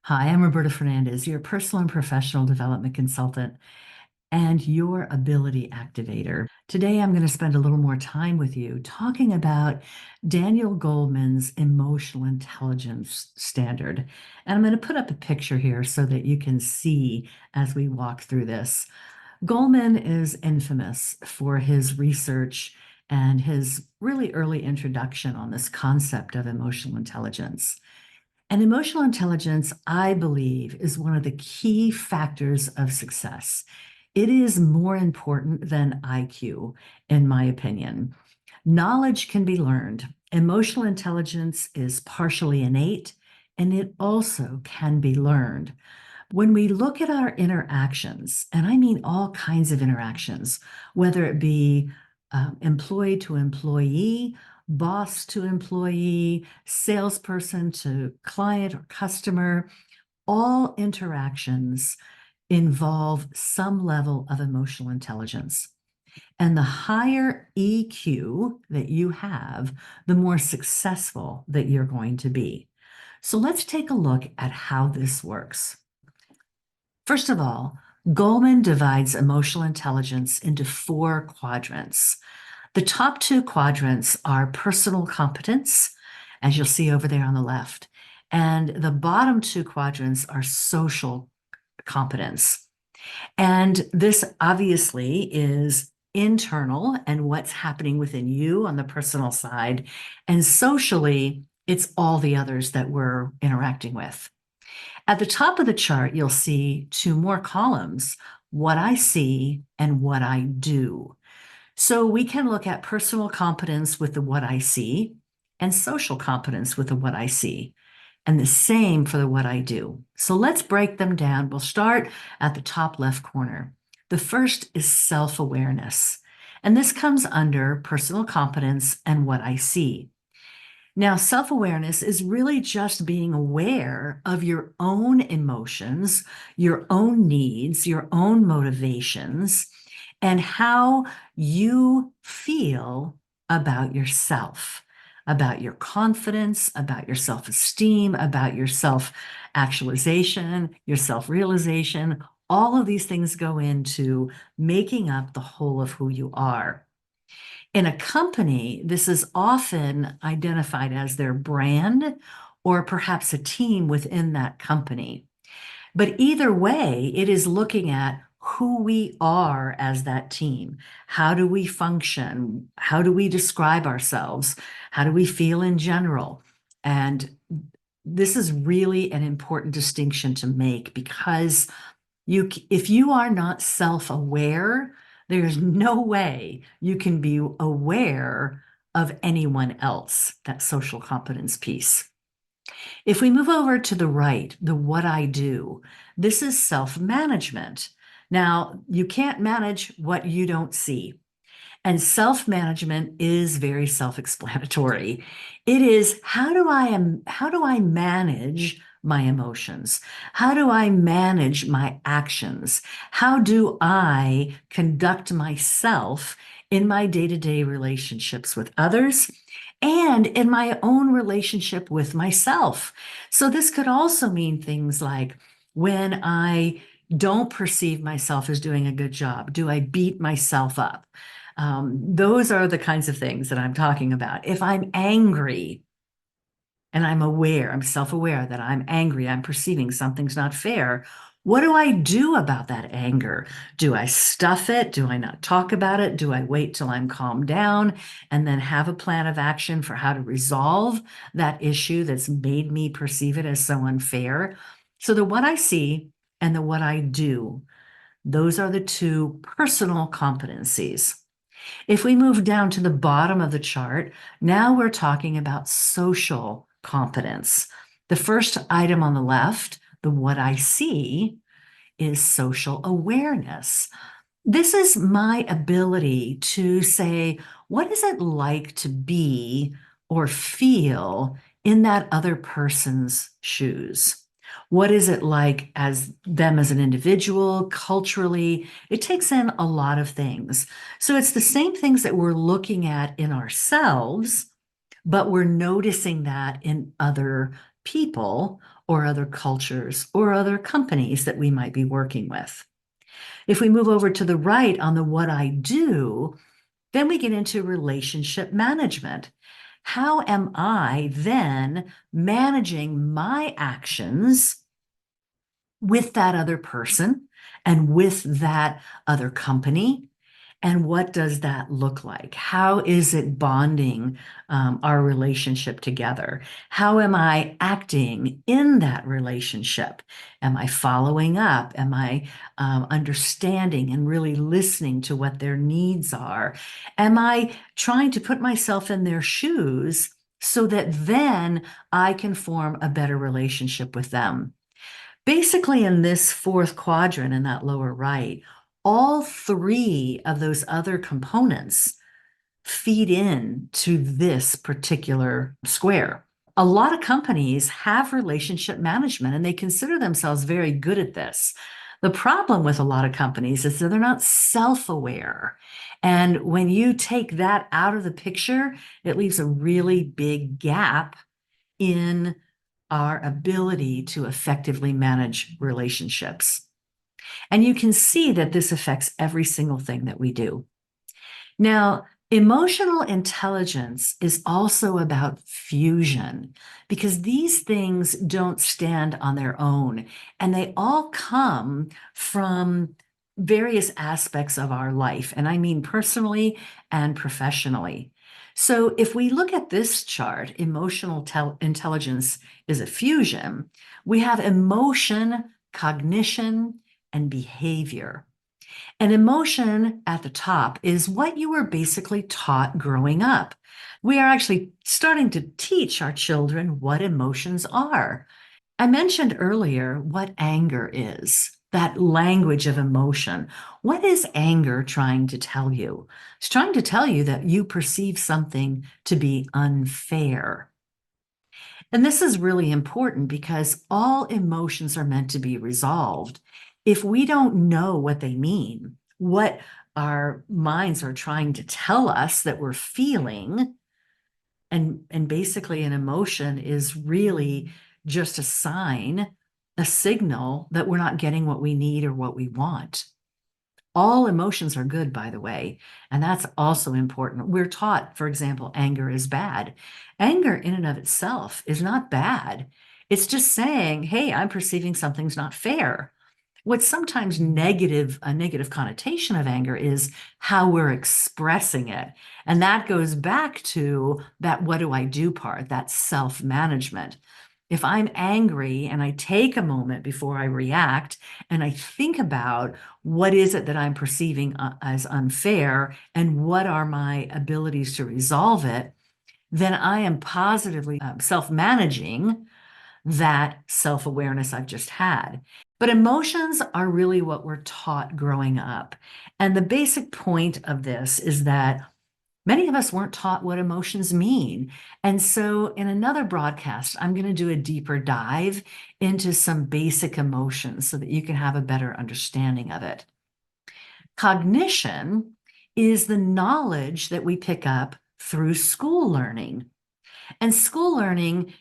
Hi, I'm Roberta Fernandez, your personal and professional development consultant and your ability activator. Today, I'm going to spend a little more time with you talking about Daniel Goleman's emotional intelligence standard. And I'm going to put up a picture here so that you can see as we walk through this. Goleman is infamous for his research and his really early introduction on this concept of emotional intelligence. And emotional intelligence, I believe, is one of the key factors of success. It is more important than IQ, in my opinion. Knowledge can be learned. Emotional intelligence is partially innate, and it also can be learned. When we look at our interactions, and I mean all kinds of interactions, whether it be employee to employee, boss to employee, salesperson to client or customer, all interactions involve some level of emotional intelligence. And the higher EQ that you have, the more successful that you're going to be. So let's take a look at how this works. First of all, Goleman divides emotional intelligence into four quadrants. The top two quadrants are personal competence, as you'll see over there on the left, and the bottom two quadrants are social competence. And this obviously is internal and what's happening within you on the personal side, and socially, it's all the others that we're interacting with. At the top of the chart, you'll see two more columns, what I see and what I do. So we can look at personal competence with the what I see and social competence with the what I see, and the same for the what I do. So let's break them down. We'll start at the top left corner. The first is self-awareness, and this comes under personal competence and what I see. Now, self-awareness is really just being aware of your own emotions, your own needs, your own motivations, and how you feel about yourself, about your confidence, about your self-esteem, about your self-actualization, your self-realization. All of these things go into making up the whole of who you are. In a company, this is often identified as their brand or perhaps a team within that company. But either way, it is looking at who we are as that team. How do we function? How do we describe ourselves? How do we feel in general? And this is really an important distinction to make because if you are not self-aware, there's no way you can be aware of anyone else, that social competence piece. If we move over to the right, the what I do, this is self-management. Now, you can't manage what you don't see. And self-management is very self-explanatory. It is how do I manage my emotions? How do I manage my actions? How do I conduct myself in my day-to-day relationships with others and in my own relationship with myself? So this could also mean things like when I don't perceive myself as doing a good job, do I beat myself up? Those are the kinds of things that I'm talking about. If I'm angry and I'm self-aware that I'm angry, I'm perceiving something's not fair, what do I do about that anger? Do I stuff it? Do I not talk about it? Do I wait till I'm calmed down and then have a plan of action for how to resolve that issue that's made me perceive it as so unfair? So the what I see and the what I do, those are the two personal competencies. If we move down to the bottom of the chart, now we're talking about social competence. The first item on the left, the what I see, is social awareness. This is my ability to say, what is it like to be or feel in that other person's shoes? What is it like as them as an individual, culturally? It takes in a lot of things. So it's the same things that we're looking at in ourselves, but we're noticing that in other people or other cultures or other companies that we might be working with. If we move over to the right on the what I do, then we get into relationship management. How am I then managing my actions with that other person and with that other company? And what does that look like? How is it bonding our relationship together? How am I acting in that relationship? Am I following up? Am I understanding and really listening to what their needs are? Am I trying to put myself in their shoes so that then I can form a better relationship with them? Basically, in this fourth quadrant in that lower right, all three of those other components feed in to this particular square. A lot of companies have relationship management and they consider themselves very good at this. The problem with a lot of companies is that they're not self-aware. And when you take that out of the picture, it leaves a really big gap in our ability to effectively manage relationships. And you can see that this affects every single thing that we do. Now, emotional intelligence is also about fusion because these things don't stand on their own and they all come from various aspects of our life. And I mean personally and professionally. So if we look at this chart, emotional intelligence is a fusion. We have emotion, cognition, and behavior. And emotion at the top is what you were basically taught growing up. We are actually starting to teach our children what emotions are. I mentioned earlier what anger is, that language of emotion. What is anger trying to tell you? It's trying to tell you that you perceive something to be unfair. And this is really important because all emotions are meant to be resolved. If we don't know what they mean, what our minds are trying to tell us that we're feeling, and basically an emotion is really just a sign, a signal that we're not getting what we need or what we want. All emotions are good, by the way, and that's also important. We're taught, for example, anger is bad. Anger in and of itself is not bad. It's just saying, hey, I'm perceiving something's not fair. What's sometimes negative, a negative connotation of anger is how we're expressing it. And that goes back to that what do I do part, that self-management. If I'm angry and I take a moment before I react and I think about what is it that I'm perceiving as unfair and what are my abilities to resolve it, then I am positively self-managing that self-awareness I've just had. But emotions are really what we're taught growing up. And the basic point of this is that many of us weren't taught what emotions mean. And so in another broadcast, I'm going to do a deeper dive into some basic emotions so that you can have a better understanding of it. Cognition is the knowledge that we pick up through school learning. And school learning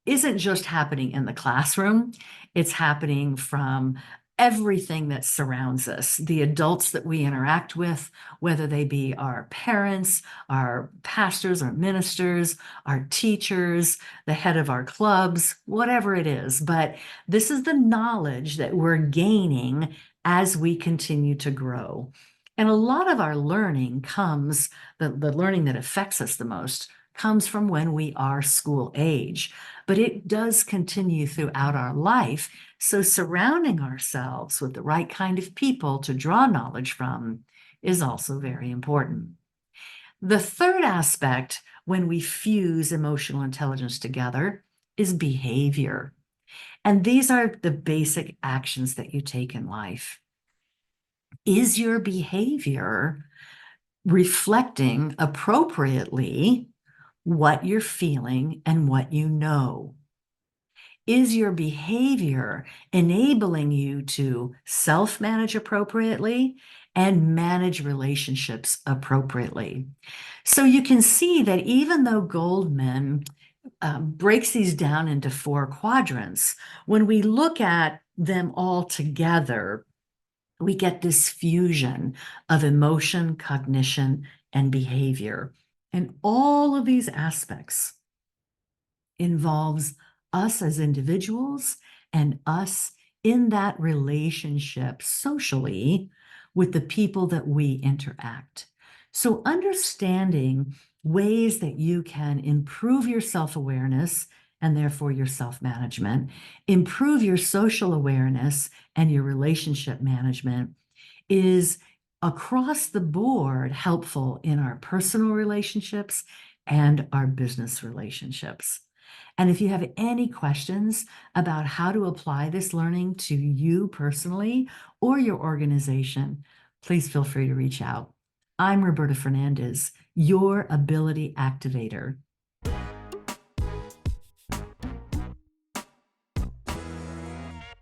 isn't just happening in the classroom, it's happening from everything that surrounds us, the adults that we interact with, whether they be our parents, our pastors, our ministers, our teachers, the head of our clubs, whatever it is. But this is the knowledge that we're gaining as we continue to grow. And a lot of our learning comes, the learning that affects us the most, comes from when we are school age, but it does continue throughout our life. So surrounding ourselves with the right kind of people to draw knowledge from is also very important. The third aspect when we fuse emotional intelligence together is behavior. And these are the basic actions that you take in life. Is your behavior reflecting appropriately what you're feeling and what you know? Is your behavior enabling you to self-manage appropriately and manage relationships appropriately? So you can see that even though Goldman breaks these down into 4 quadrants. When we look at them all together, we get this fusion of emotion, cognition, and behavior. And all of these aspects involves us as individuals and us in that relationship socially with the people that we interact. So, understanding ways that you can improve your self awareness and therefore your self management, improve your social awareness and your relationship management is across the board helpful in our personal relationships and our business relationships. And if you have any questions about how to apply this learning to you personally or your organization, please feel free to reach out. I'm Roberta Fernandez, your ability activator.